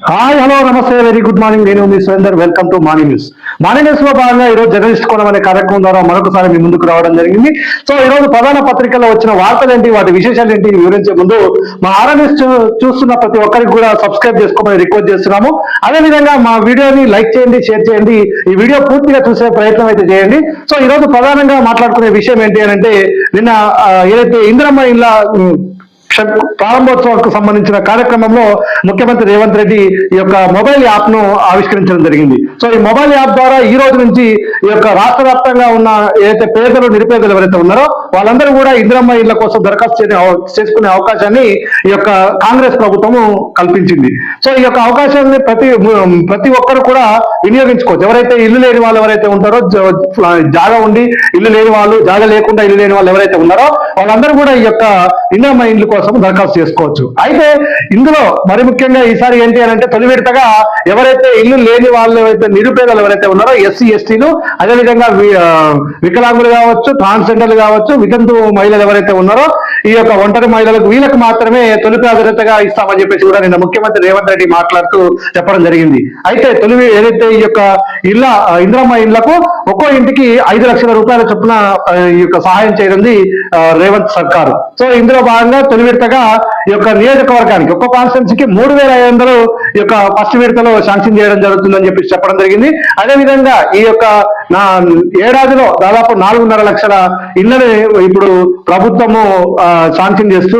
Hi hello namaste very good morning. నేను మీ Surender. Welcome to morning news. Morning news లో భాగంగా ఈరోజు జర్నలిస్ట్ కోణం అనే కార్యక్రమం ద్వారా మరొకసారి మీ ముందుకు రావడం జరిగింది. సో ఈ రోజు ప్రధాన పత్రికల్లో వచ్చిన వార్తలు ఏంటి, వాటి విశేషాలు ఏంటి వివరించే ముందు మా న్యూస్ చూస్తున్న ప్రతి ఒక్కరికి కూడా సబ్స్క్రైబ్ చేసుకోమని రిక్వెస్ట్ చేస్తున్నాము. అదేవిధంగా మా వీడియోని లైక్ చేయండి, షేర్ చేయండి. ఈ వీడియో పూర్తిగా చూసే ప్రయత్నం అయితే చేయండి. సో ఈ రోజు ప్రధానంగా మాట్లాడుకునే విషయం ఏంటి అని అంటే, నిన్న ఏదైతే ఇందిరమ్మ ఇళ్ళ ప్రారంభోత్సవాలకు సంబంధించిన కార్యక్రమంలో ముఖ్యమంత్రి రేవంత్ రెడ్డి ఈ యొక్క మొబైల్ యాప్ ను ఆవిష్కరించడం జరిగింది. సో ఈ మొబైల్ యాప్ ద్వారా ఈ రోజు నుంచి ఈ యొక్క రాష్ట్ర వ్యాప్తంగా ఉన్న ఏదైతే పేదలు నిరుపేదలు ఎవరైతే ఉన్నారో వాళ్ళందరూ కూడా ఇందిరమ్మ ఇళ్ల కోసం దరఖాస్తు చేసుకునే అవకాశాన్ని ఈ యొక్క కాంగ్రెస్ ప్రభుత్వము కల్పించింది. సో ఈ యొక్క అవకాశాన్ని ప్రతి ఒక్కరు కూడా వినియోగించుకోవచ్చు. ఎవరైతే ఇల్లు లేని వాళ్ళు ఎవరైతే ఉంటారో, జాగా ఉండి ఇల్లు లేని వాళ్ళు, జాగా లేకుండా ఇల్లు లేని వాళ్ళు ఎవరైతే ఉన్నారో వాళ్ళందరూ కూడా ఈ యొక్క ఇందిరమ్మ ఇల్లు కోసం దరఖాస్తు చేసుకోవచ్చు. అయితే ఇందులో మరి ముఖ్యంగా ఈసారి ఏంటి అని అంటే, తొలి విడతగా ఎవరైతే ఇల్లు లేని వాళ్ళు, ఎవరైతే నిరుపేదలు ఎవరైతే ఉన్నారో ఎస్సీ ఎస్టీలు, అదేవిధంగా వికలాంగులు కావచ్చు, ట్రాన్స్జెండర్లు కావచ్చు, వితంతు మహిళలు ఎవరైతే ఉన్నారో ఈ యొక్క ఒంటరి మహిళలకు వీళ్ళకి మాత్రమే తొలి ప్రాధాన్యతగా ఇస్తామని చెప్పేసి కూడా నిన్న ముఖ్యమంత్రి రేవంత్ రెడ్డి మాట్లాడుతూ చెప్పడం జరిగింది. అయితే ఏదైతే ఈ యొక్క ఇందిరమ్మ ఇళ్లకు ఒక్కో ఇంటికి 5 లక్షల రూపాయల చొప్పున ఈ యొక్క సహాయం చేయనుంది రేవంత్ సర్కారు. సో ఇందులో భాగంగా తొలి విడతగా ఈ యొక్క నియోజకవర్గానికి ఒక్కో కాన్స్టిట్యున్సీకి 3,500 ఈ యొక్క ఫస్ట్ విడతలో శాంక్షన్ చేయడం జరుగుతుందని చెప్పి చెప్పడం జరిగింది. అదేవిధంగా ఈ యొక్క ఏడాదిలో దాదాపు 4.5 లక్షల ఇళ్లను ఇప్పుడు ప్రభుత్వము శాంక్షన్ చేస్తూ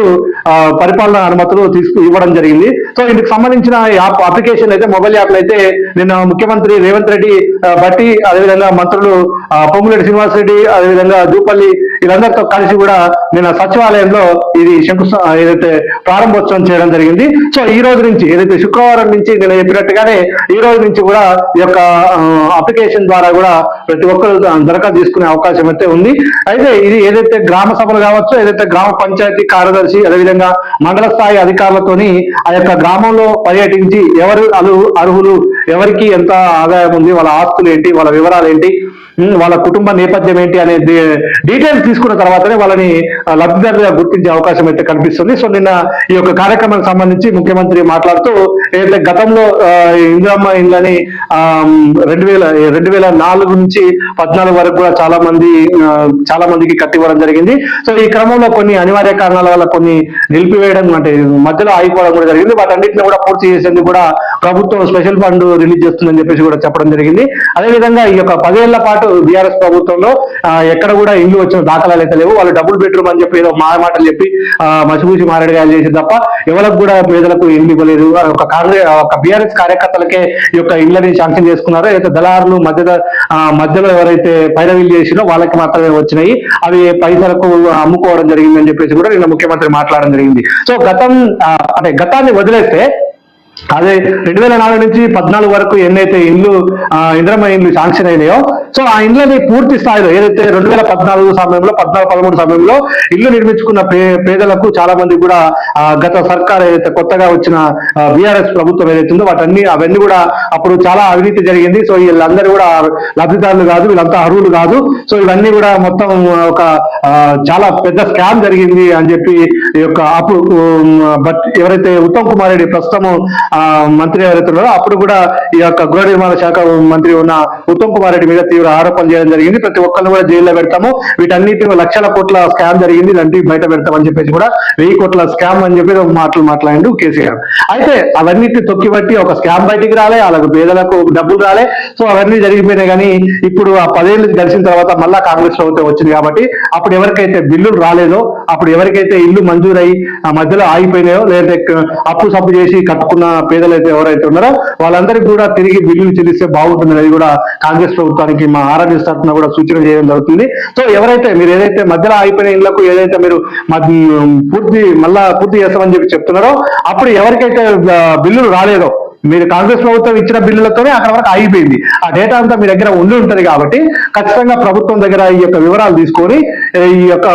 పరిపాలన అనుమతులు ఇవ్వడం జరిగింది. సో ఇందుకు సంబంధించిన యాప్ అప్లికేషన్ అయితే, మొబైల్ యాప్లు అయితే నిన్న ముఖ్యమంత్రి రేవంత్ రెడ్డి బట్టి, అదేవిధంగా మంత్రులు పొంగులేటి శ్రీనివాసరెడ్డి, అదేవిధంగా జూపల్లి, వీళ్ళందరితో కలిసి కూడా నిన్న సచివాలయంలో ఇది ఏదైతే ప్రారంభోత్సవం చేయడం జరిగింది. సో ఈ రోజు నుంచి ఏదైతే శుక్రవారం నుంచి నేను చెప్పినట్టుగానే ఈ రోజు నుంచి కూడా ఈ యొక్క అప్లికేషన్ ద్వారా కూడా ప్రతి ఒక్కరు దరఖాస్తు తీసుకునే అవకాశం అయితే ఉంది. అయితే ఇది ఏదైతే గ్రామ సభలు కావచ్చు, ఏదైతే గ్రామ పంచాయతీ కార్యదర్శి, అదేవిధంగా మండల స్థాయి అధికారులతోని ఆ యొక్క గ్రామంలో పర్యటించి ఎవరు అర్హులు, ఎవరికి ఎంత ఆదాయం ఉంది, వాళ్ళ ఆస్తులు ఏంటి, వాళ్ళ వివరాలు ఏంటి, వాళ్ళ కుటుంబ నేపథ్యం ఏంటి అనే డీటెయిల్స్ తీసుకున్న తర్వాతనే వాళ్ళని లబ్ధిదారులుగా గుర్తించే అవకాశం అయితే కనిపిస్తుంది. సో నిన్న ఈ యొక్క కార్యక్రమానికి సంబంధించి ముఖ్యమంత్రి మాట్లాడుతూ ఏదైతే గతంలో ఇందిరమ్మ ఇళ్ళని 2004 నుంచి 14 వరకు కూడా చాలా మందికి కట్టివ్వడం జరిగింది. సో ఈ క్రమంలో కొన్ని అనివార్య కారణాల వల్ల కొన్ని నిలిపివేయడం, అంటే మధ్యలో ఆగిపోవడం కూడా జరిగింది. వాటన్నిటిని కూడా పూర్తి చేసేందుకు కూడా ప్రభుత్వం స్పెషల్ ఫండ్ రిలీజ్ చేస్తుందని చెప్పేసి కూడా చెప్పడం జరిగింది. అదేవిధంగా ఈ యొక్క 10 ఏళ్ల పాటు బీఆర్ఎస్ ప్రభుత్వంలో ఎక్కడ కూడా ఇల్లు వచ్చిన దాఖలాలు అయితే లేవు. వాళ్ళు డబుల్ బెడ్రూమ్ అని చెప్పి ఏదో మాటలు చెప్పి మసిపూసి మారేడుగా చేసి తప్ప ఎవరికి కూడా పేదలకు ఇల్లు ఇవ్వలేదు. ఒక బీఆర్ఎస్ కార్యకర్తలకే ఈ యొక్క ఇళ్ళని శాంక్షన్ చేసుకున్నారో, అయితే దళారులు మధ్యలో ఎవరైతే పైరవీలు చేసినో వాళ్ళకి మాత్రమే వచ్చినాయి. అవి పైసలకు అమ్ముకోవడం జరిగిందని చెప్పేసి కూడా నిన్న ముఖ్యమంత్రి మాట్లాడడం జరిగింది. సో గతాన్ని వదిలేస్తే అదే 2004 నుంచి 14 వరకు ఎన్నైతే ఇందిరమ్మ ఇండ్లు శాంక్షన్ అయినాయో, సో ఆ ఇండ్లని పూర్తి స్థాయిలో ఏదైతే 2014 సమయంలో 13 సమయంలో ఇల్లు నిర్మించుకున్న పేదలకు చాలా మంది కూడా గత సర్కార్ ఏదైతే కొత్తగా వచ్చిన బీఆర్ఎస్ ప్రభుత్వం ఏదైతే ఉందో అవన్నీ కూడా అప్పుడు చాలా అవినీతి జరిగింది. సో వీళ్ళందరూ కూడా లబ్ధిదారులు కాదు, వీళ్ళంతా అర్హులు కాదు. సో ఇవన్నీ కూడా మొత్తం ఒక చాలా పెద్ద స్కామ్ జరిగింది అని చెప్పి ఈ యొక్క అప్పుడు ఎవరైతే ఉత్తమ్ కుమార్ రెడ్డి ప్రస్తుతం మంత్రి ఎవరైతే ఉన్నారో అప్పుడు కూడా ఈ యొక్క గృహ నిర్మాణ శాఖ మంత్రి ఉన్న ఉత్తమ్ కుమార్ రెడ్డి మీద తీవ్ర ఆరోపణలు చేయడం జరిగింది. ప్రతి ఒక్కరిని కూడా జైల్లో పెడతాము, వీటన్నిటి లక్షల కోట్ల స్కామ్ జరిగింది, ఇలాంటి బయట పెడతామని చెప్పేసి కూడా 1000 కోట్ల స్కామ్ అని చెప్పి మాట్లాడిండు కేసీఆర్. అయితే అవన్నిటిని తొక్కిబట్టి ఒక స్కామ్ బయటికి రాలే, అలాగే పేదలకు డబ్బులు రాలే. సో అవన్నీ జరిగిపోయినాయి. కానీ ఇప్పుడు ఆ 10 ఏళ్ళు గడిచిన తర్వాత మళ్ళా కాంగ్రెస్ ప్రభుత్వం వచ్చింది కాబట్టి అప్పుడు ఎవరికైతే బిల్లులు రాలేదో, అప్పుడు ఎవరికైతే ఇల్లు మంజూరై ఆ మధ్యలో ఆగిపోయినాయో, లేదంటే అప్పు సప్పు చేసి కట్టుకున్న పేదలు అయితే ఎవరైతే ఉన్నారో వాళ్ళందరికీ కూడా తిరిగి బిల్లులు చెల్లిస్తే బాగుంటుంది అనేది కూడా కాంగ్రెస్ ప్రభుత్వానికి మా న్యూస్ తరఫున కూడా సూచన చేయడం జరుగుతుంది. సో మీరు ఏదైతే మధ్యలో ఆగిపోయిన ఇళ్లకు ఏదైతే మీరు పూర్తి చేస్తామని చెప్పి చెప్తున్నారో, అప్పుడు ఎవరికైతే బిల్లులు రాలేదో, మీరు కాంగ్రెస్ ప్రభుత్వం ఇచ్చిన బిల్లులతోనే అక్కడ వరకు ఆగిపోయింది. ఆ డేటా అంతా మీ దగ్గర ఉండి ఉంటుంది కాబట్టి ఖచ్చితంగా ప్రభుత్వం దగ్గర ఈ యొక్క వివరాలు తీసుకొని ఈ యొక్క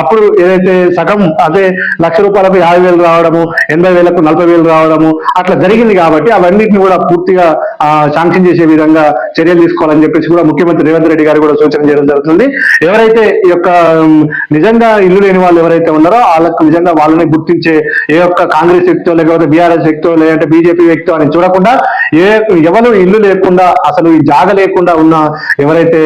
అప్పుడు ఏదైతే సగం అదే ₹1,00,000 50,000 రావడము, 80,000కు 40,000 రావడము అట్లా జరిగింది కాబట్టి అవన్నిటిని కూడా పూర్తిగా శాంక్షన్ చేసే విధంగా చర్యలు తీసుకోవాలని చెప్పేసి కూడా ముఖ్యమంత్రి రేవంత్ రెడ్డి గారు కూడా సూచన చేయడం జరుగుతుంది. ఎవరైతే ఈ యొక్క నిజంగా ఇల్లు లేని వాళ్ళు ఎవరైతే ఉన్నారో వాళ్ళకు నిజంగా వాళ్ళని గుర్తించే ఏ యొక్క కాంగ్రెస్ వ్యక్తో లేకపోతే బీఆర్ఎస్ వ్యక్తో లేదంటే బీజేపీ వ్యక్తో అని చూడకుండా ఎవరు ఇల్లు లేకుండా అసలు ఈ జాగ లేకుండా ఉన్న ఎవరైతే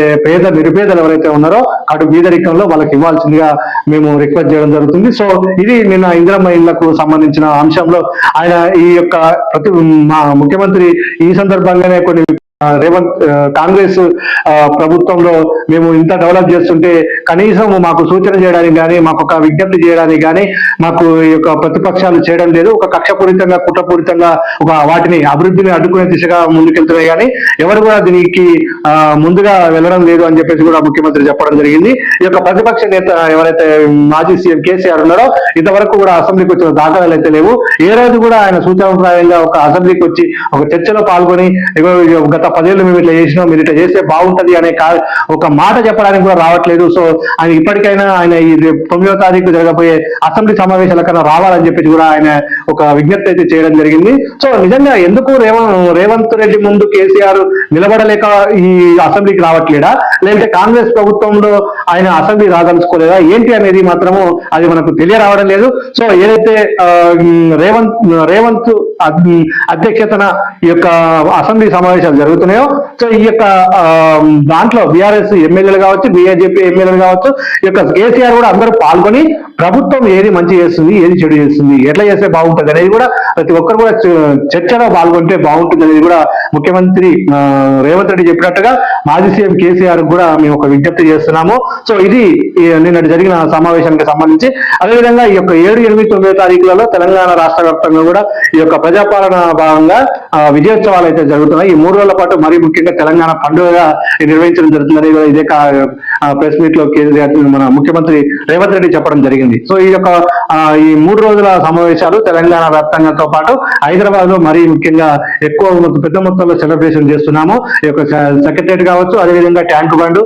నిరుపేదలు ఎవరైతే ఉన్నారో అటు బీదరికంలో వాళ్ళకి ఇవ్వాల్సిందిగా మేము రిక్వెస్ట్ చేయడం జరుగుతుంది. సో ఇది నిన్న ఇందిరమ్మ ఇళ్లకు సంబంధించిన అంశంలో ఆయన ఈ యొక్క మా ముఖ్యమంత్రి ఈ సందర్భంగానే కొన్ని కాంగ్రెస్ ప్రభుత్వంలో మేము ఇంత డెవలప్ చేస్తుంటే కనీసం మాకు సూచన చేయడానికి కానీ మాకు ఒక విజ్ఞప్తి చేయడానికి కానీ మాకు ఈ యొక్క ప్రతిపక్షాలు చేయడం లేదు. ఒక కక్షపూరితంగా కుట్రపూరితంగా వాటిని అభివృద్ధిని అడ్డుకునే దిశగా ముందుకెళ్తున్నాయి కానీ ఎవరు కూడా దీనికి ముందుగా వెళ్ళడం లేదు అని చెప్పేసి కూడా ముఖ్యమంత్రి చెప్పడం జరిగింది. ఈ యొక్క ప్రతిపక్ష నేత ఎవరైతే మాజీ సీఎం కేసీఆర్ ఉన్నారో ఇంతవరకు కూడా అసెంబ్లీకి వచ్చిన దాఖలాలు అయితే లేవు. ఏ రోజు కూడా ఆయన సూచనాప్రాయంగా ఒక అసెంబ్లీకి వచ్చి ఒక చర్చలో పాల్గొని గత 10 ఏళ్ళు మేము ఇట్లా చేసినాం, మీరు ఇట్లా చేస్తే బాగుంటది అనే ఒక మాట చెప్పడానికి కూడా రావట్లేదు. సో ఆయన ఇప్పటికైనా ఆయన ఈ 9వ తారీఖు జరగబోయే అసెంబ్లీ సమావేశాల కన్నా రావాలని చెప్పేసి కూడా ఆయన ఒక విజ్ఞప్తి అయితే చేయడం జరిగింది. సో నిజంగా ఎందుకు రేవంత్ రెడ్డి ముందు కేసీఆర్ నిలబడలేక ఈ అసెంబ్లీకి రావట్లేదా, లేదంటే కాంగ్రెస్ ప్రభుత్వంలో ఆయన అసెంబ్లీ రాదలుచుకోలేదా ఏంటి అనేది మాత్రము అది మనకు తెలియరావడం లేదు. సో ఏదైతే రేవంత్ అధ్యక్షతన ఈ యొక్క అసెంబ్లీ సమావేశాలు జరుగుతున్నాయో సో ఈ యొక్క దాంట్లో బీఆర్ఎస్ ఎమ్మెల్యేలు కావచ్చు, బీజేపీ ఎమ్మెల్యేలు కావచ్చు, ఈ యొక్క కేసీఆర్ కూడా అందరూ పాల్గొని ప్రభుత్వం ఏది మంచి చేస్తుంది, ఏది చెడు చేస్తుంది, ఎట్లా చేస్తే బాగుంటుంది అనేది కూడా ప్రతి ఒక్కరు కూడా చర్చలో పాల్గొంటే బాగుంటుంది అనేది కూడా ముఖ్యమంత్రి రేవంత్ రెడ్డి చెప్పినట్టుగా మాజీ సీఎం కేసీఆర్ కూడా మేము ఒక విజ్ఞప్తి చేస్తున్నాము. సో ఇది నిన్నటి జరిగిన సమావేశానికి సంబంధించి. అదేవిధంగా ఈ యొక్క 7, 8, 9 తారీఖులలో తెలంగాణ రాష్ట్ర వ్యాప్తంగా కూడా ఈ యొక్క ప్రజాపాలన భాగంగా విజయోత్సవాలు అయితే జరుగుతున్నాయి. ఈ 3 రోజుల పాటు మరీ ముఖ్యంగా తెలంగాణ పండుగగా నిర్వహించడం జరుగుతుందని ఇదే ప్రెస్ మీట్ లో మన ముఖ్యమంత్రి రేవంత్ రెడ్డి చెప్పడం జరిగింది. సో ఈ యొక్క ఈ 3 రోజుల సమావేశాలు తెలంగాణ వ్యాప్తంగాతో పాటు హైదరాబాద్ లో మరీ ముఖ్యంగా పెద్ద మొత్తంలో సెలబ్రేషన్ చేస్తున్నాము. ఈ యొక్క సెక్రటరియట్ కావచ్చు, అదేవిధంగా ట్యాంక్ బండ్,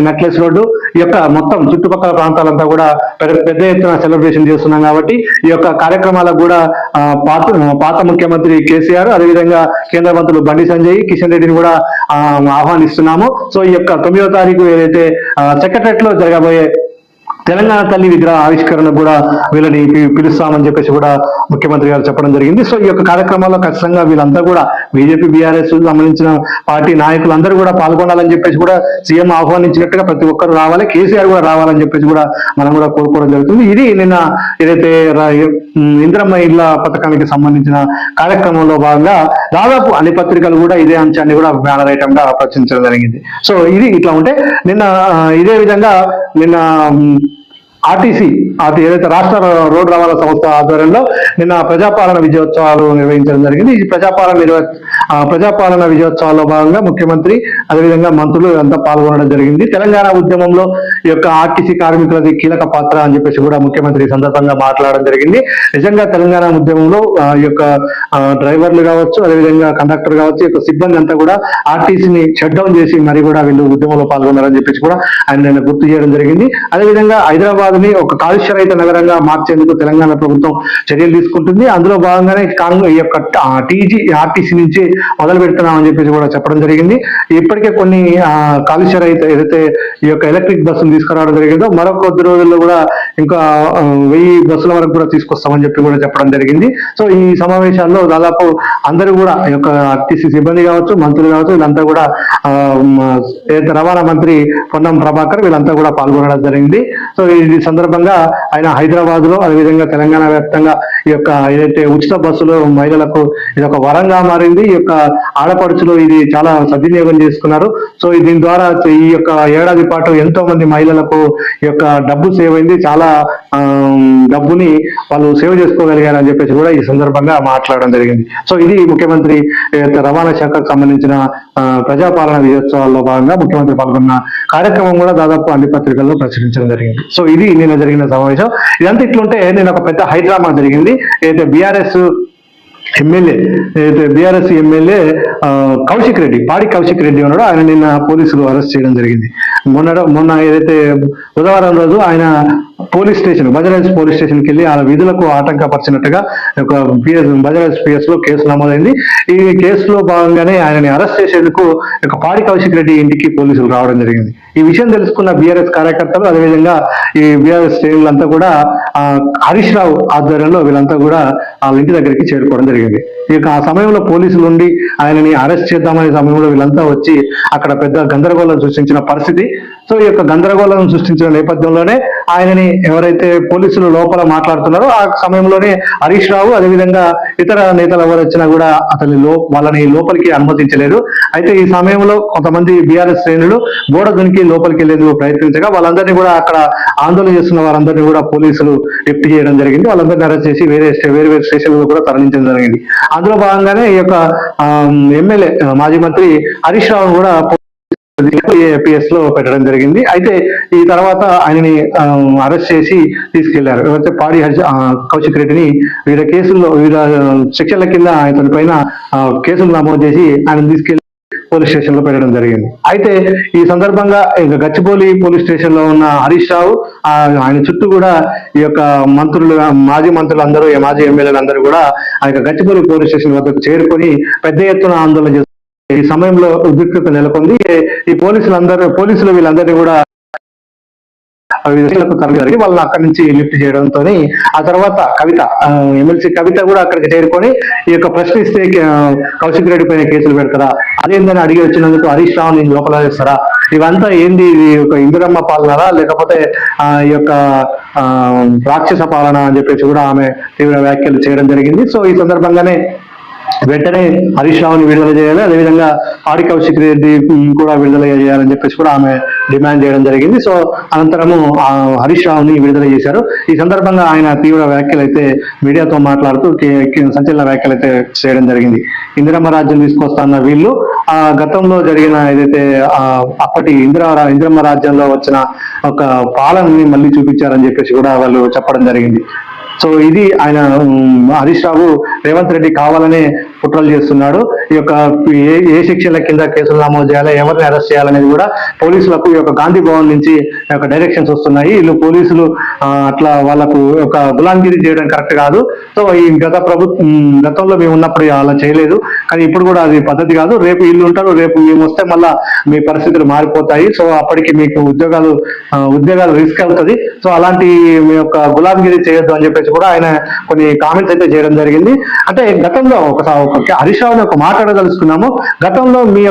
నెక్లెస్ రోడ్డు, ఈ యొక్క మొత్తం చుట్టుపక్కల ప్రాంతాలంతా కూడా పెద్ద ఎత్తున సెలబ్రేషన్ చేస్తున్నాం కాబట్టి ఈ యొక్క కార్యక్రమాలకు కూడా పాత ముఖ్యమంత్రి కేసీఆర్, అదేవిధంగా కేంద్ర మంత్రులు బండి సంజయ్, కిషన్ రెడ్డిని కూడా ఆహ్వానిస్తున్నాము. సో ఈ యొక్క 9వ తారీఖు ఏదైతే సెక్రటరియట్ లో జరగబోయే తెలంగాణ తల్లి విగ్రహ ఆవిష్కరణ కూడా వీళ్ళని పిలుస్తామని చెప్పేసి కూడా ముఖ్యమంత్రి గారు చెప్పడం జరిగింది. సో ఈ యొక్క కార్యక్రమాల్లో ఖచ్చితంగా వీళ్ళంతా కూడా బీజేపీ, బీఆర్ఎస్ సంబంధించిన పార్టీ నాయకులందరూ కూడా పాల్గొనాలని చెప్పేసి కూడా సీఎం ఆహ్వానించినట్టుగా ప్రతి ఒక్కరు రావాలి, కేసీఆర్ కూడా రావాలని చెప్పేసి కూడా మనం కూడా కోరుకోవడం జరుగుతుంది. ఇది నిన్న ఏదైతే ఇందిరమ్మ ఇళ్ల పథకానికి సంబంధించిన కార్యక్రమంలో భాగంగా దాదాపు అన్ని పత్రికలు కూడా ఇదే అంశాన్ని కూడా బ్యానర్ ఐటమ్ గా ప్రచురించడం జరిగింది. సో ఇది ఇట్లా ఉంటే నిన్న ఇదే విధంగా నిన్న ఆర్టీసీ ఏదైతే రాష్ట్ర రోడ్డు రవాణా సంస్థ ఆధ్వర్యంలో నిన్న ప్రజాపాలన విజయోత్సవాలు నిర్వహించడం జరిగింది. ఈ ప్రజాపాలన విజయోత్సవాల్లో భాగంగా ముఖ్యమంత్రి అదేవిధంగా మంత్రులు అంతా పాల్గొనడం జరిగింది. తెలంగాణ ఉద్యమంలో ఈ యొక్క ఆర్టీసీ కార్మికులది కీలక పాత్ర అని చెప్పేసి కూడా ముఖ్యమంత్రి ఈ సందర్భంగా మాట్లాడడం జరిగింది. నిజంగా తెలంగాణ ఉద్యమంలో ఈ యొక్క డ్రైవర్లు కావచ్చు, అదేవిధంగా కండక్టర్ కావచ్చు, ఈ యొక్క సిబ్బంది అంతా కూడా ఆర్టీసీని షట్ డౌన్ చేసి మరి కూడా వీళ్ళు ఉద్యమంలో పాల్గొన్నారని చెప్పేసి కూడా ఆయన నిన్న గుర్తు చేయడం జరిగింది. అదేవిధంగా హైదరాబాద్ ని ఒక కాలుష్య రహిత నగరంగా మార్చేందుకు తెలంగాణ ప్రభుత్వం చర్యలు తీసుకుంటుంది. అందులో భాగంగానే ఈ యొక్క ఆర్టీసీ నుంచి మొదలు పెడుతున్నామని చెప్పేసి కూడా చెప్పడం జరిగింది. ఇప్పటికే కొన్ని కాలుష్య రహిత ఏదైతే ఈ యొక్క ఎలక్ట్రిక్ బస్సులు తీసుకురావడం జరిగిందో మరొక కొద్ది రోజుల్లో కూడా ఇంకా 1000 బస్సుల వరకు కూడా తీసుకొస్తామని చెప్పి కూడా చెప్పడం జరిగింది. సో ఈ సమావేశాల్లో దాదాపు అందరూ కూడా ఈ యొక్క ఆర్టీసీ సిబ్బంది కావచ్చు, మంత్రులు కావచ్చు, వీళ్ళంతా కూడా రవాణా మంత్రి పొన్నం ప్రభాకర్ వీళ్ళంతా కూడా పాల్గొనడం జరిగింది. సో ఈ సందర్భంగా ఆయన హైదరాబాద్ లో అదేవిధంగా తెలంగాణ వ్యాప్తంగా ఈ యొక్క ఏదైతే ఉచిత బస్సులు మహిళలకు ఇది ఒక వరంగా మారింది. ఈ యొక్క ఆడపడుచులు ఇది చాలా సద్వినియోగం చేసుకున్నారు. సో దీని ద్వారా ఈ యొక్క ఏడాది పాటు ఎంతో మంది మహిళలకు ఈ యొక్క డబ్బు సేవ్ అయింది. చాలా డబ్బుని వాళ్ళు సేవ్ చేసుకోగలిగారు అని చెప్పేసి కూడా ఈ సందర్భంగా మాట్లాడడం జరిగింది. సో ఇది ముఖ్యమంత్రి రవాణా శాఖకు సంబంధించిన ప్రజాపాలన విజయోత్సవాల్లో భాగంగా ముఖ్యమంత్రి పాల్గొన్న కార్యక్రమం కూడా దాదాపు అన్ని పత్రికల్లో ప్రచురించడం జరిగింది. సో ఇది నిన్న జరిగిన సమావేశం. ఇదంతా ఇట్లుంటే నేను ఒక పెద్ద హైడ్రామా జరిగింది. ఏదైతే బీఆర్ఎస్ ఎమ్మెల్యే కౌశిక్ రెడ్డి, పాడి కౌశిక్ రెడ్డి ఉన్నాడు, ఆయన నిన్న పోలీసులు అరెస్ట్ చేయడం జరిగింది. మొన్న ఏదైతే బుధవారం రోజు ఆయన పోలీస్ స్టేషన్ బజరాజ్ పోలీస్ స్టేషన్కి వెళ్ళి ఆ విధులకు ఆటంకపరిచినట్టుగా ఒక బజరాజ్ పిఎస్ లో కేసు నమోదైంది. ఈ కేసులో భాగంగానే ఆయనని అరెస్ట్ చేసేందుకు పాడి కౌశిక్ రెడ్డి ఇంటికి పోలీసులు రావడం జరిగింది. ఈ విషయం తెలుసుకున్న బీఆర్ఎస్ కార్యకర్తలు, అదేవిధంగా ఈ బీఆర్ఎస్ శ్రేణులంతా కూడా హరీష్ రావు ఆధ్వర్యంలో వీళ్ళంతా కూడా వాళ్ళ ఇంటి దగ్గరికి చేరుకోవడం జరిగింది. ఆ సమయంలో పోలీసులు ఉండి ఆయనని అరెస్ట్ చేద్దామనే సమయంలో వీళ్ళంతా వచ్చి అక్కడ పెద్ద గందరగోళం సృష్టించిన పరిస్థితి. సో ఈ గందరగోళం సృష్టించిన నేపథ్యంలోనే ఆయనని ఎవరైతే పోలీసులు లోపల మాట్లాడుతున్నారో ఆ సమయంలోనే హరీష్ రావు, అదేవిధంగా ఇతర నేతలు ఎవరు వచ్చినా కూడా వాళ్ళని లోపలికి అనుమతించలేదు. అయితే ఈ సమయంలో కొంతమంది బీఆర్ఎస్ శ్రేణులు గోడ దునికి లోపలికి వెళ్లేందుకు ప్రయత్నించగా వాళ్ళందరినీ కూడా అక్కడ ఆందోళన చేస్తున్న వారందరినీ కూడా పోలీసులు లిఫ్ట్ చేయడం జరిగింది. వాళ్ళందరినీ అరెస్ట్ చేసి వేరే స్టేషన్లు కూడా తరలించడం జరిగింది. అందులో భాగంగానే ఈ ఎమ్మెల్యే మాజీ మంత్రి హరీష్ రావు కూడా ఏపీఎస్ లో పెట్టడం జరిగింది. అయితే ఈ తర్వాత ఆయనని అరెస్ట్ చేసి తీసుకెళ్లారు. ఎవరైతే పాడి కౌశిక్ రెడ్డిని వివిధ కేసుల్లో వివిధ సెక్షన్ల కింద ఆయన పైన కేసులు నమోదు చేసి ఆయన తీసుకెళ్లి పోలీస్ స్టేషన్ లో పెట్టడం జరిగింది. అయితే ఈ సందర్భంగా గచ్చిబౌలి పోలీస్ స్టేషన్ లో ఉన్న హరీష్ రావు ఆయన చుట్టూ కూడా ఈ మంత్రులు, మాజీ మంత్రులు అందరూ, మాజీ ఎమ్మెల్యేలు అందరూ కూడా ఆ గచ్చిబౌలి పోలీస్ స్టేషన్ వద్దకు చేరుకొని పెద్ద ఎత్తున ఆందోళన చేస్తారు. ఈ సమయంలో ఉద్రిక్తత నెలకొంది. ఈ పోలీసులు వీళ్ళందరినీ కూడా తరలి వాళ్ళని అక్కడి నుంచి లిఫ్ట్ చేయడంతో ఆ తర్వాత కవిత, ఎమ్మెల్సీ కవిత కూడా అక్కడికి చేరుకొని ఈ ప్రశ్నిస్తే కౌశిక్ రెడ్డి పైన కేసులు పెడతారా, అదేందని అడిగి వచ్చినందుకు హరీష్ రావుని లోపల చేస్తారా, ఇవంతా ఏంది, ఇది ఇందిరమ్మ పాలన లేకపోతే ఈ రాక్షస పాలన అని చెప్పేసి కూడా ఆమె తీవ్ర వ్యాఖ్యలు చేయడం జరిగింది. సో ఈ సందర్భంగానే వెంటనే హరీష్ రావుని విడుదల చేయాలి, అదేవిధంగా పాడి కౌశిక్ రెడ్డి కూడా విడుదల చేయాలని చెప్పేసి కూడా ఆమె డిమాండ్ చేయడం జరిగింది. సో అనంతరము హరీష్ రావుని విడుదల చేశారు. ఈ సందర్భంగా ఆయన తీవ్ర వ్యాఖ్యలు అయితే మీడియాతో మాట్లాడుతూ సంచలన వ్యాఖ్యలు అయితే చేయడం జరిగింది. ఇందిరమ్మ రాజ్యం తీసుకొస్తాన్న వీళ్ళు గతంలో జరిగిన ఏదైతే అప్పటి ఇందిరమ్మ రాజ్యంలో వచ్చిన ఒక పాలనని మళ్ళీ చూపించారని చెప్పేసి కూడా వాళ్ళు చెప్పడం జరిగింది. సో ఇది ఆయన హరీష్ రావు రేవంత్ రెడ్డి కావాలనే కుట్రలు చేస్తున్నాడు. ఏ శిక్షల కింద కేసులు నమోదు చేయాలి, ఎవరిని అరెస్ట్ చేయాలనేది కూడా పోలీసులకు గాంధీ భవన్ నుంచి డైరెక్షన్స్ వస్తున్నాయి. వీళ్ళు పోలీసులు అట్లా వాళ్ళకు గులాంగిరి చేయడం కరెక్ట్ కాదు. సో ఈ గతంలో మేము ఉన్నప్పుడు అలా చేయలేదు, కానీ ఇప్పుడు కూడా అది పద్ధతి కాదు. రేపు వీళ్ళు ఉంటారు, రేపు మేము వస్తే మళ్ళా మీ పరిస్థితులు మారిపోతాయి. సో అప్పటికి మీకు ఉద్యోగాలు రిస్క్ అవుతుంది. సో అలాంటి మీ గులాంగిరి చేయొద్దు అని చెప్పేసి కూడా ఆయన కొన్ని కామెంట్స్ అయితే చేయడం జరిగింది. అంటే గతంలో హరీష్ రావుని మాట్లాడదలుచుకున్నాము. గతంలో మీ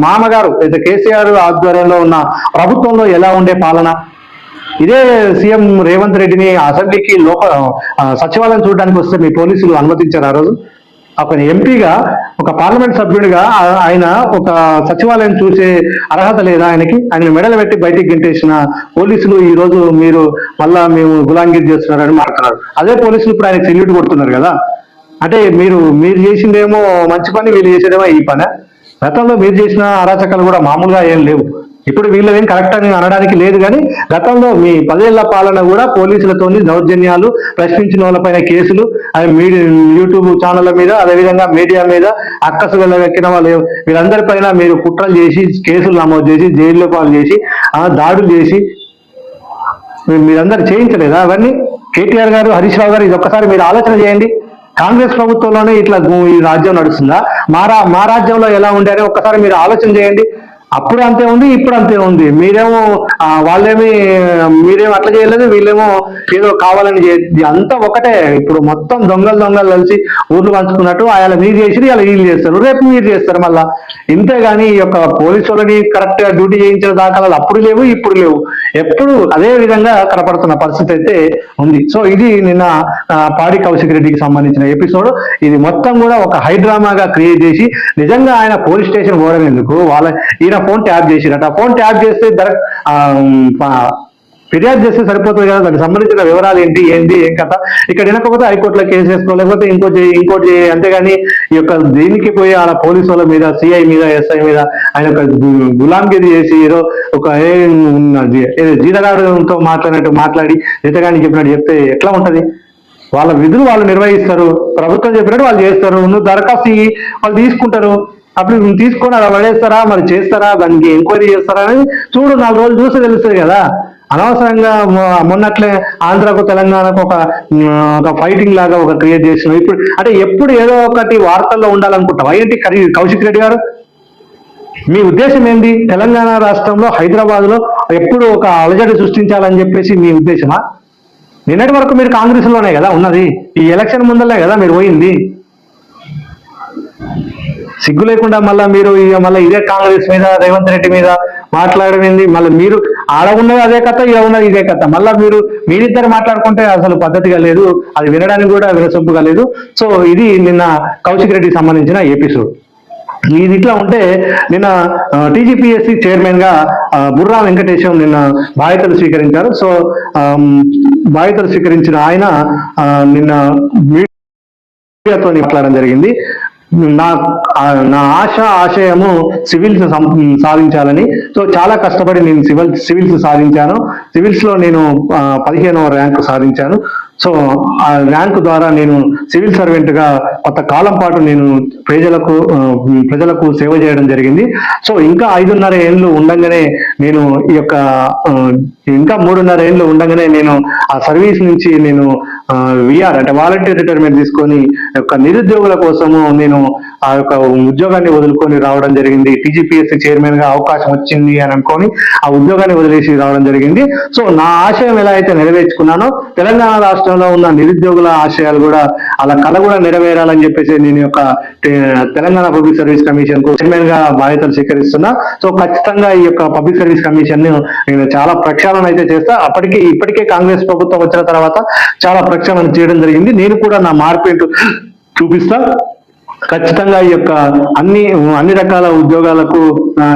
మామగారు అయితే కేసీఆర్ ఆధ్వర్యంలో ఉన్న ప్రభుత్వంలో ఎలా ఉండే పాలన, ఇదే సీఎం రేవంత్ రెడ్డిని అసెంబ్లీకి సచివాలయం చూడడానికి వస్తే మీ పోలీసులు అనుమతించారు. ఆ రోజు ఎంపీగా, పార్లమెంట్ సభ్యుడిగా ఆయన సచివాలయం చూసే అర్హత లేదా ఆయనకి? ఆయన మెడలు పెట్టి బయటికి గెంటేసిన పోలీసులు ఈ రోజు మీరు మళ్ళా మేము గులాంగిరి చేస్తున్నారని మాట్లాడుతున్నారు. అదే పోలీసులు ఇప్పుడు ఆయనకి సెల్యూట్ కొడుతున్నారు కదా. అంటే మీరు చేసిందేమో మంచి పని, వీళ్ళు చేసేదేమో ఈ పని. గతంలో మీరు చేసిన అరాచకాలు కూడా మామూలుగా ఏం లేవు. ఇప్పుడు వీళ్ళదేం కరెక్ట్ అని అనడానికి లేదు, కానీ గతంలో మీ 10 ఏళ్ల పాలన కూడా పోలీసులతో దౌర్జన్యాలు, ప్రశ్నించిన వాళ్ళపైన కేసులు, యూట్యూబ్ ఛానళ్ల మీద, అదేవిధంగా మీడియా మీద అక్కసు వెళ్ళవెక్కిన వాళ్ళు వీళ్ళందరిపైన మీరు కుట్రలు చేసి, కేసులు నమోదు చేసి, జైల్లో పాలు చేసి, దాడులు చేసి మీరందరూ చేయించలేదా అవన్నీ? కేటీఆర్ గారు, హరీష్ రావు గారు, ఇది ఒక్కసారి మీరు ఆలోచన చేయండి. కాంగ్రెస్ ప్రభుత్వంలోనే ఇట్లా ఈ రాజ్యం నడుస్తుందా? మా రాజ్యంలో ఎలా ఉండే అని ఒక్కసారి మీరు ఆలోచన చేయండి. అప్పుడు అంతే ఉంది, ఇప్పుడు అంతే ఉంది. మీరేమో మీరేమో అట్లా చేయలేదు, వీళ్ళేమో ఏదో కావాలని అంతా ఒకటే. ఇప్పుడు మొత్తం దొంగలు కలిసి ఊర్లు పంచుకున్నట్టు ఆయన మీరు చేసి అలా వీళ్ళు చేస్తారు, రేపు మీరు చేస్తారు మళ్ళా. ఇంతేగాని ఈ పోలీసు వాళ్ళని కరెక్ట్ గా డ్యూటీ చేయించిన దాఖలాలు అప్పుడు లేవు, ఇప్పుడు లేవు. ఎప్పుడు అదే విధంగా కనపడుతున్న పరిస్థితి అయితే ఉంది. సో ఇది నిన్న పాడి కౌశిక్ రెడ్డికి సంబంధించిన ఎపిసోడ్. ఇది మొత్తం కూడా హైడ్రామాగా క్రియేట్ చేసి నిజంగా ఆయన పోలీస్ స్టేషన్ పోవడం ఎందుకు, ఈయన ఫోన్ ట్యాప్ చేసిరట. ఫోన్ ట్యాప్ చేస్తే ఫిర్యాదు చేస్తే సరిపోతుంది కదా, దానికి సంబంధించిన వివరాలు ఏంటి ఏం కథ. ఇక్కడ వినకపోతే హైకోర్టులో కేసు వేసుకో, లేకపోతే ఇంకోటి అంతేగాని దీనికి పోయి ఆ పోలీసు వాళ్ళ మీద, సిఐ మీద, ఎస్ఐ మీద ఆయన గులాంగిరి చేసి ఏదో జీతగాడితో మాట్లాడినట్టు మాట్లాడి జీతగాడిని చెప్పినట్టు చెప్తే ఎట్లా ఉంటది? వాళ్ళ విధులు వాళ్ళు నిర్వహిస్తారు, ప్రభుత్వం చెప్పినట్టు వాళ్ళు చేస్తారు, నువ్వు దరఖాస్తు వాళ్ళు తీసుకుంటారు. అప్పుడు తీసుకొని అలా పడేస్తారా, మరి చేస్తారా, దానికి ఎంక్వైరీ చేస్తారా అని చూడు, 4 రోజులు చూస్తే తెలుస్తుంది కదా. అనవసరంగా మొన్నట్లే ఆంధ్రాకు తెలంగాణకు ఒక ఫైటింగ్ లాగా ఒక క్రియేట్ చేసిన. ఇప్పుడు అంటే ఎప్పుడు ఏదో ఒకటి వార్తల్లో ఉండాలనుకుంటావా ఏంటి కౌశిక్ రెడ్డి గారు? మీ ఉద్దేశం ఏంటి? తెలంగాణ రాష్ట్రంలో హైదరాబాద్ లో ఎప్పుడు ఒక అలజడి సృష్టించాలని చెప్పేసి మీ ఉద్దేశమా? నిన్నటి వరకు మీరు కాంగ్రెస్ లోనే కదా ఉన్నది, ఈ ఎలక్షన్ ముందలే కదా మీరు పోయింది. సిగ్గు లేకుండా మళ్ళీ మీరు మళ్ళీ ఇదే కాంగ్రెస్ మీద, రేవంత్ రెడ్డి మీద మాట్లాడమైంది. మళ్ళీ మీరు ఆడ ఉన్నది అదే కథ, ఇలా ఉన్నది ఇదే కథ. మళ్ళీ మీరిద్దరు మాట్లాడుకుంటే అసలు పద్ధతిగా లేదు, అది వినడానికి కూడా వినసొంపుగా లేదు. సో ఇది నిన్న కౌశిక్ రెడ్డికి సంబంధించిన ఎపిసోడ్. ఇది ఇట్లా ఉంటే నిన్న టీజీపీఎస్సీ చైర్మన్ గా బుర్రా వెంకటేశం నిన్న బాధ్యతలు స్వీకరించారు. సో బాధ్యతలు స్వీకరించిన ఆయన నిన్న మీడియాతో మాట్లాడడం జరిగింది. నా ఆశయము సివిల్స్ సాధించాలని. సో చాలా కష్టపడి నేను సివిల్స్ సాధించాను. సివిల్స్ లో నేను 15వ ర్యాంకు సాధించాను. సో ఆ ర్యాంకు ద్వారా నేను సివిల్ సర్వెంట్ గా కొంతకాలం పాటు నేను ప్రజలకు సేవ చేయడం జరిగింది. సో ఇంకా 5.5 ఏళ్ళు ఉండగానే నేను ఇంకా 3.5 ఏళ్ళు ఉండగానే నేను ఆ సర్వీస్ నుంచి నేను విఆర్ అంటే వాలంటీర్ రిటైర్మెంట్ తీసుకొని నిరుద్యోగుల కోసము నేను ఆ యొక్క ఉద్యోగాన్ని వదులుకొని రావడం జరిగింది. టీజీపీఎస్సీ చైర్మన్ గా అవకాశం వచ్చింది అని అనుకొని ఆ ఉద్యోగాన్ని వదిలేసి రావడం జరిగింది. సో నా ఆశయం ఎలా అయితే నెరవేర్చుకున్నానో, తెలంగాణ రాష్ట్రంలో ఉన్న నిరుద్యోగుల ఆశయాలు కూడా అలా కళ కూడా నెరవేరాలని చెప్పేసి నేను తెలంగాణ పబ్లిక్ సర్వీస్ కమిషన్ కు చైర్మన్ గా బాధ్యతలు స్వీకరిస్తున్నా. సో ఖచ్చితంగా ఈ యొక్క పబ్లిక్ సర్వీస్ కమిషన్ నేను చాలా ప్రక్షాళన అయితే చేస్తా. ఇప్పటికే కాంగ్రెస్ ప్రభుత్వం వచ్చిన తర్వాత చాలా ప్రక్షాళన చేయడం జరిగింది. నేను కూడా నా మార్పు ఏంటో చూపిస్తా. ఖచ్చితంగా ఈ యొక్క అన్ని రకాల ఉద్యోగాలకు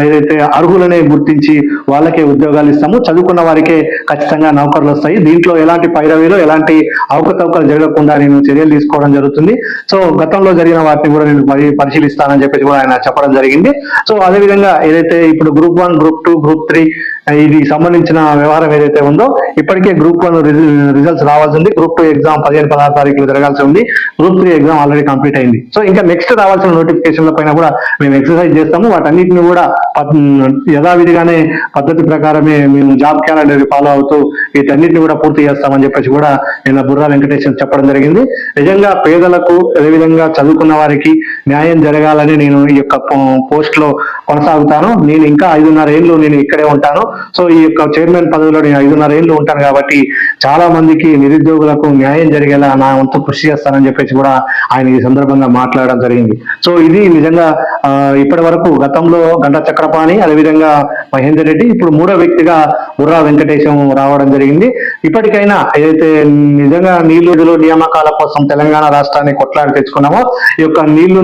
ఏదైతే అర్హులనే గుర్తించి వాళ్ళకే ఉద్యోగాలు ఇస్తాము. చదువుకున్న వారికే ఖచ్చితంగా నౌకర్లు వస్తాయి. దీంట్లో ఎలాంటి పైరవీలో ఎలాంటి అవకతవకలు జరగకుండా నేను చర్యలు తీసుకోవడం జరుగుతుంది. సో గతంలో జరిగిన వాటిని కూడా నేను పరిశీలిస్తానని చెప్పేసి కూడా ఆయన చెప్పడం జరిగింది. సో అదేవిధంగా ఏదైతే ఇప్పుడు గ్రూప్ 1, గ్రూప్ 2, గ్రూప్ 3 ఇది సంబంధించిన వ్యవహారం ఏదైతే ఉందో, ఇప్పటికే గ్రూప్ 1 రిజల్ట్స్ రావాల్సి ఉంది. గ్రూప్ 2 ఎగ్జామ్ 15-16 తారీఖులు జరగాల్సి ఉంది. గ్రూప్ 3 ఎగ్జామ్ ఆల్రెడీ కంప్లీట్ అయింది. సో ఇంకా నెక్స్ట్ రావాల్సిన నోటిఫికేషన్ల పైన కూడా మేము ఎక్సర్సైజ్ చేస్తాము. వాటన్నిటిని కూడా యథావిధిగానే పద్ధతి ప్రకారమే మేము జాబ్ క్యాలెండర్ ఫాలో అవుతూ వీటన్నిటిని కూడా పూర్తి చేస్తామని చెప్పేసి కూడా నిన్న బుర్రా వెంకటేశ్వర చెప్పడం జరిగింది. నిజంగా పేదలకు అదేవిధంగా చదువుకున్న వారికి న్యాయం జరగాలని నేను ఈ యొక్క పోస్ట్ లో కొనసాగుతాను. నేను ఇంకా 5.5 ఏళ్ళు నేను ఇక్కడే ఉంటాను. సో ఈ యొక్క చైర్మన్ పదవిలో నేను 5.5 ఏళ్ళు ఉంటాను కాబట్టి చాలా మందికి నిరుద్యోగులకు న్యాయం జరిగేలా నా వంతు కృషి చేస్తానని చెప్పేసి కూడా ఆయన ఈ సందర్భంగా మాట్లాడడం జరిగింది. సో ఇది నిజంగా ఇప్పటి వరకు గతంలో గంటా చక్రపాణి, అదేవిధంగా మహేందర్ రెడ్డి, ఇప్పుడు 3వ వ్యక్తిగా బుర్రా వెంకటేశం రావడం జరిగింది. ఇప్పటికైనా ఏదైతే నిజంగా నీళ్లు నియామకాల కోసం తెలంగాణ రాష్ట్రాన్ని కొట్లాడి తెచ్చుకున్నామో, ఈ యొక్క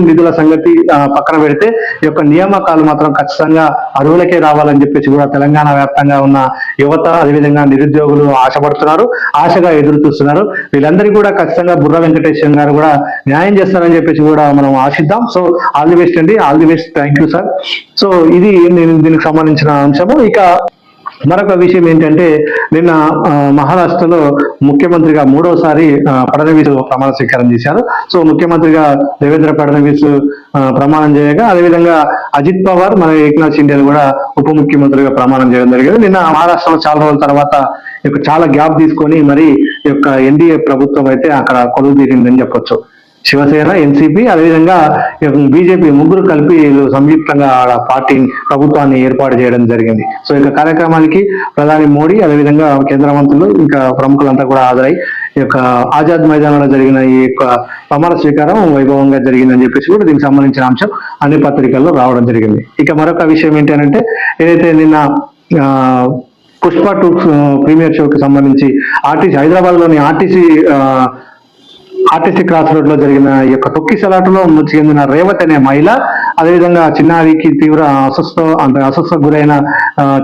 నిధుల సంగతి పక్కన పెడితే ఈ యొక్క నియామకాలు మాత్రం ఖచ్చితంగా అర్హులకే రావాలని చెప్పేసి కూడా తెలంగాణ వ్యాప్తంగా ఉన్న యువత అదేవిధంగా నిరుద్యోగులు ఆశపడుతున్నారు, ఆశగా ఎదురు చూస్తున్నారు. వీళ్ళందరికీ కూడా ఖచ్చితంగా బుర్రా వెంకటేశ్వర గారు కూడా న్యాయం చేస్తారని చెప్పేసి కూడా మనం ఆశిద్దాం. సో ఆల్ ది బెస్ట్ అండి, all the best, thank you sir. So ఇది దీనికి సంబంధించిన అంశము. ఇక మరొక విషయం ఏంటంటే, నిన్న మహారాష్ట్రలో ముఖ్యమంత్రిగా 3వసారి ఫడ్నవీస్ ప్రమాణ స్వీకారం చేశారు. సో ముఖ్యమంత్రిగా దేవేంద్ర ఫడ్నవీస్ ప్రమాణం చేయగా, అదేవిధంగా అజిత్ పవార్ మన ఏక్నాథ్ షిండేలు కూడా ఉప ముఖ్యమంత్రిగా ప్రమాణం చేయడం జరిగింది. నిన్న మహారాష్ట్రలో చాలా రోజుల తర్వాత చాలా గ్యాప్ తీసుకొని మరి ఈ యొక్క ఎన్డీఏ ప్రభుత్వం అయితే అక్కడ కొలువు తీరిందని చెప్పొచ్చు. శివసేన, ఎన్సీపీ, అదేవిధంగా బీజేపీ ముగ్గురు కలిపి సంయుక్తంగా ప్రభుత్వాన్ని ఏర్పాటు చేయడం జరిగింది. సో ఇక కార్యక్రమానికి ప్రధాని మోడీ, అదేవిధంగా కేంద్ర మంత్రులు, ఇంకా ప్రముఖులంతా కూడా హాజరై ఈ యొక్క ఆజాద్ మైదానంలో జరిగిన ఈ యొక్క ప్రమాణ స్వీకారం వైభవంగా జరిగిందని చెప్పేసి కూడా దీనికి సంబంధించిన అంశం అన్ని పత్రికల్లో రావడం జరిగింది. ఇక మరొక విషయం ఏంటంటే, ఏదైతే నిన్న పుష్ప 2 ప్రీమియర్ షోకి సంబంధించి హైదరాబాద్ లోని ఆర్టీసీ క్రాస్ రోడ్ లో జరిగిన ఈ యొక్క తొక్కిసలాటలో మృతి చెందిన రేవతి అనే మహిళ, అదేవిధంగా చిన్నారికి తీవ్ర అస్వస్థ గురైన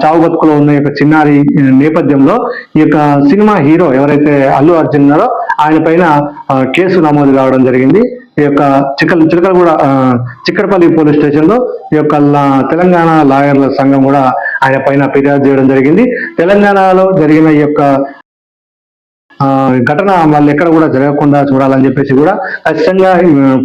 చావు బతుకులో ఉన్న యొక్క చిన్నారి నేపథ్యంలో ఈ యొక్క సినిమా హీరో ఎవరైతే అల్లు అర్జున్ ఉన్నారో ఆయన పైన కేసు నమోదు కావడం జరిగింది. ఈ యొక్క చిక్కడపల్లి పోలీస్ స్టేషన్ లో ఈ యొక్క తెలంగాణ లాయర్ల సంఘం కూడా ఆయన పైన ఫిర్యాదు చేయడం జరిగింది. తెలంగాణలో జరిగిన ఈ యొక్క ఘటన వాళ్ళు ఎక్కడ కూడా జరగకుండా చూడాలని చెప్పేసి కూడా ఖచ్చితంగా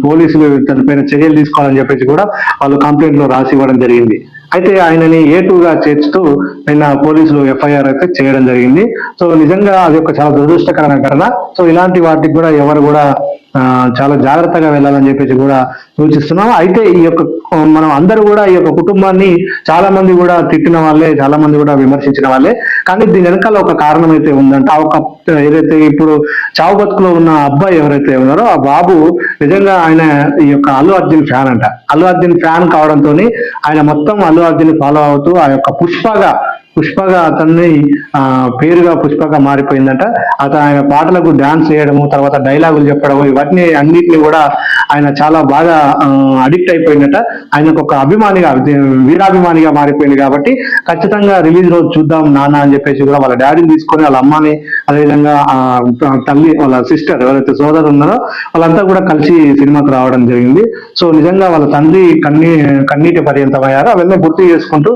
పోలీసులు దానిపైన చర్యలు తీసుకోవాలని చెప్పేసి కూడా వాళ్ళు కంప్లైంట్ లో రాసి ఇవ్వడం జరిగింది. అయితే ఆయనని A2గా చేర్చుతూ నిన్న పోలీసులు FIR అయితే చేయడం జరిగింది. సో నిజంగా అది ఒక చాలా దురదృష్టకరమైన ఘటన. సో ఇలాంటి వాటికి కూడా ఎవరు కూడా చాలా జాగ్రత్తగా వెళ్ళాలని చెప్పేసి కూడా సూచిస్తున్నాం. అయితే ఈ యొక్క మనం అందరూ కూడా ఈ యొక్క కుటుంబాన్ని చాలా మంది కూడా తిట్టిన వాళ్ళే, చాలా మంది కూడా విమర్శించిన వాళ్ళే. కానీ దీని వెనకాల ఒక కారణం అయితే ఉందంట. ఒక ఏదైతే ఇప్పుడు చావు బతుకులో ఉన్న అబ్బాయి ఎవరైతే ఉన్నారో ఆ బాబు నిజంగా ఆయన ఈ యొక్క అల్లు అర్జున్ ఫ్యాన్ అంట. అల్లు అర్జున్ ఫ్యాన్ కావడంతో ఆయన మొత్తం అల్లు అర్జున్ ఫాలో అవుతూ ఆ యొక్క పుష్పగా అతన్ని పేరుగా పుష్పగా మారిపోయిందట. ఆయన పాటలకు డాన్స్ చేయడము, తర్వాత డైలాగులు చెప్పడము, ఇవన్నీ అన్నిటిని కూడా ఆయన చాలా బాగా అడిక్ట్ అయిపోయిందట. ఆయనకు ఒక అభిమానిగా, వీరాభిమానిగా మారిపోయింది. కాబట్టి ఖచ్చితంగా రిలీజ్ రోజు చూద్దాం నాన్న అని చెప్పేసి కూడా వాళ్ళ డాడీని తీసుకొని వాళ్ళ అమ్మని, అదేవిధంగా తల్లి, వాళ్ళ సిస్టర్ ఎవరైతే సోదరు ఉన్నారో వాళ్ళంతా కూడా కలిసి సినిమాకు రావడం జరిగింది. సో నిజంగా వాళ్ళ తండ్రి కన్నీటి పర్యంతమయ్యారు. అవన్నీ గుర్తు చేసుకుంటూ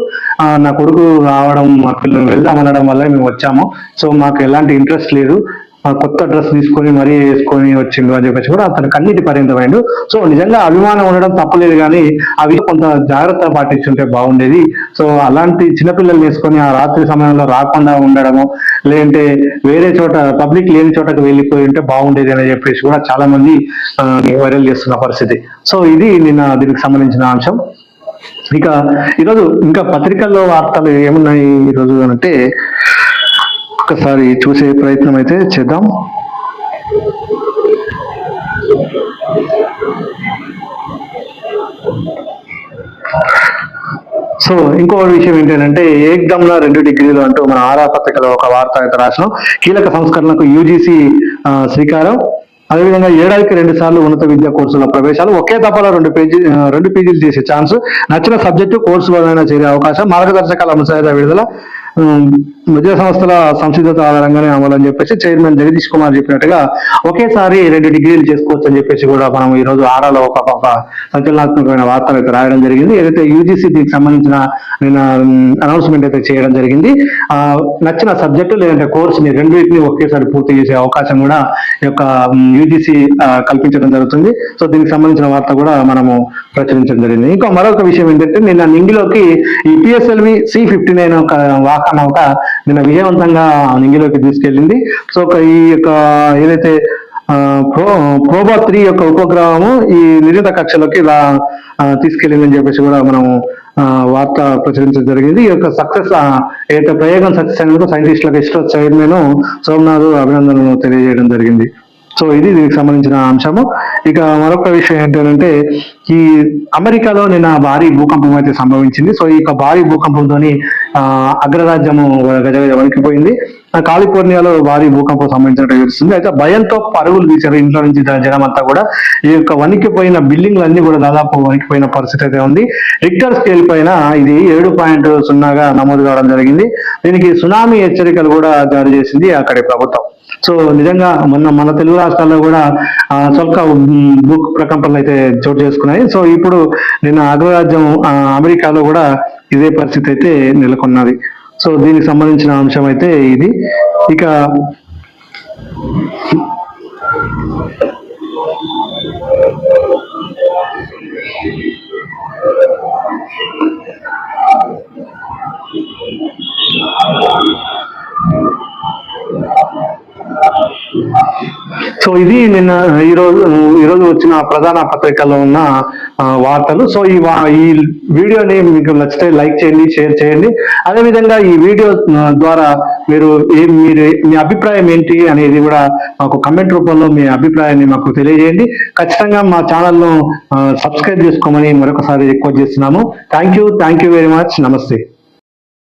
నా కొడుకు రావడం, మా పిల్లలు వెళ్దామనడం వల్ల మేము వచ్చాము. సో మాకు ఎలాంటి ఇంట్రెస్ట్ లేదు, కొత్త డ్రెస్ తీసుకొని మరీ వేసుకొని వచ్చిండు అని చెప్పేసి కూడా అతను కన్నీటి పర్యంతమైండు. సో నిజంగా అభిమానం ఉండడం తప్పలేదు, కానీ అవి కొంత జాగ్రత్త పాటించుంటే బాగుండేది. సో అలాంటి చిన్నపిల్లలు వేసుకొని ఆ రాత్రి సమయంలో రాకుండా ఉండడము, లేదంటే వేరే చోట పబ్లిక్ లేని చోటకు వెళ్ళిపోయి ఉంటే బాగుండేది అని చెప్పేసి కూడా చాలా మంది వైరల్ చేస్తున్న పరిస్థితి. సో ఇది నిన్న దీనికి సంబంధించిన అంశం. ఇక ఈరోజు ఇంకా పత్రికల్లో వార్తలు ఏమున్నాయి ఈరోజు అంటే ఒకసారి చూసే ప్రయత్నం అయితే చేద్దాం. సో ఇంకో విషయం ఏంటంటే ఏకదమ్లా 2 డిగ్రీలు అంటూ మన ఆరా పత్రికలో ఒక వార్త అయితే రాసినాం. కీలక సంస్కరణలకు UGC శ్రీకారం. అదేవిధంగా ఏడాదికి 2 సార్లు ఉన్నత విద్యా కోర్సుల ప్రవేశాలు, ఒకే తప్పలో 2 పీజీలు చేసే ఛాన్స్, నచ్చిన సబ్జెక్టు కోర్సు వలన చేరే అవకాశం, మార్గదర్శకాల ముసాయిదా విడుదల, విద్యా సంస్థల సంసిద్ధత ఆధారంగానే అమలని చెప్పేసి చైర్మన్ జగదీష్ కుమార్ చెప్పినట్టుగా ఒకేసారి 2 డిగ్రీలు చేసుకోవచ్చు అని చెప్పేసి కూడా మనం ఈ రోజు ఆరాలో ఒక సంచలనాత్మకమైన వార్తలు అయితే రాయడం జరిగింది. ఏదైతే UGC దీనికి సంబంధించిన నిన్న అనౌన్స్మెంట్ అయితే చేయడం జరిగింది. నచ్చిన సబ్జెక్టు లేదంటే కోర్సుని రెండింటిని ఒకేసారి పూర్తి చేసే అవకాశం కూడా ఈ యొక్క UGC కల్పించడం జరుగుతుంది. సో దీనికి సంబంధించిన వార్త కూడా మనము ప్రచురించడం జరిగింది. ఇంకా మరొక విషయం ఏంటంటే నిన్న నింగిలోకి ఈ PSLV C-59 ఒక వాహన నౌక నిన్న విజయవంతంగా నింగిలోకి తీసుకెళ్ళింది. సో ఈ యొక్క ఏదైతే ప్రోబా 3 యొక్క ఉపగ్రహము ఈ నిర్ణీత కక్షలోకి తీసుకెళ్ళిందని చెప్పేసి కూడా మనము వార్త ప్రచురించడం జరిగింది. ఈ యొక్క సక్సెస్ ఏదైతే ప్రయోగం సక్సెస్ అయినందుకు సైంటిస్టులకు ఇస్రో చైర్మన్ సోమనాథ్ అభినందనలు తెలియజేయడం జరిగింది. సో ఇది దీనికి సంబంధించిన అంశము. ఇక మరొక విషయం ఏంటంటే ఈ అమెరికాలో నిన్న భారీ భూకంపం అయితే సంభవించింది. సో ఈ యొక్క భారీ భూకంపంతో అగ్రరాజ్యము గజగజ వణికిపోయింది. కాలిఫోర్నియాలో భారీ భూకంపం సంభవించినట్టు తెలుస్తుంది. అయితే భయంతో పరుగులు తీశారు ఇంట్లో నుంచి జనం అంతా కూడా. ఈ యొక్క వణికిపోయిన బిల్డింగ్లు అన్ని కూడా దాదాపు వణికిపోయిన పరిస్థితి అయితే ఉంది. రిక్టర్ స్కేల్ పైన ఇది 7.0గా నమోదు కావడం జరిగింది. దీనికి సునామీ హెచ్చరికలు కూడా జారీ చేసింది అక్కడి ప్రభుత్వం. సో నిజంగా మన తెలుగు రాష్ట్రాల్లో కూడా స్వల్ప భూ ప్రకంపనలు అయితే చోటు చేసుకున్నాయి. సో ఇప్పుడు నిన్న అగ్రరాజ్యం అమెరికాలో కూడా ఇదే పరిస్థితి అయితే నెలకొన్నది. సో దీనికి సంబంధించిన అంశం అయితే ఇది. ఇక సో ఇది నిన్న ఈరోజు వచ్చిన ప్రధాన పత్రికల్లో ఉన్న వార్తలు. సో ఈ వీడియోని మీకు నచ్చితే లైక్ చేయండి, షేర్ చేయండి. అదేవిధంగా ఈ వీడియో ద్వారా మీరు మీ అభిప్రాయం ఏంటి అనేది కూడా మాకు కమెంట్ రూపంలో మీ అభిప్రాయాన్ని మాకు తెలియజేయండి. ఖచ్చితంగా మా ఛానల్ను సబ్స్క్రైబ్ చేసుకోమని మరొకసారి రిక్వెస్ట్ చేస్తున్నాము. Thank you very much. నమస్తే.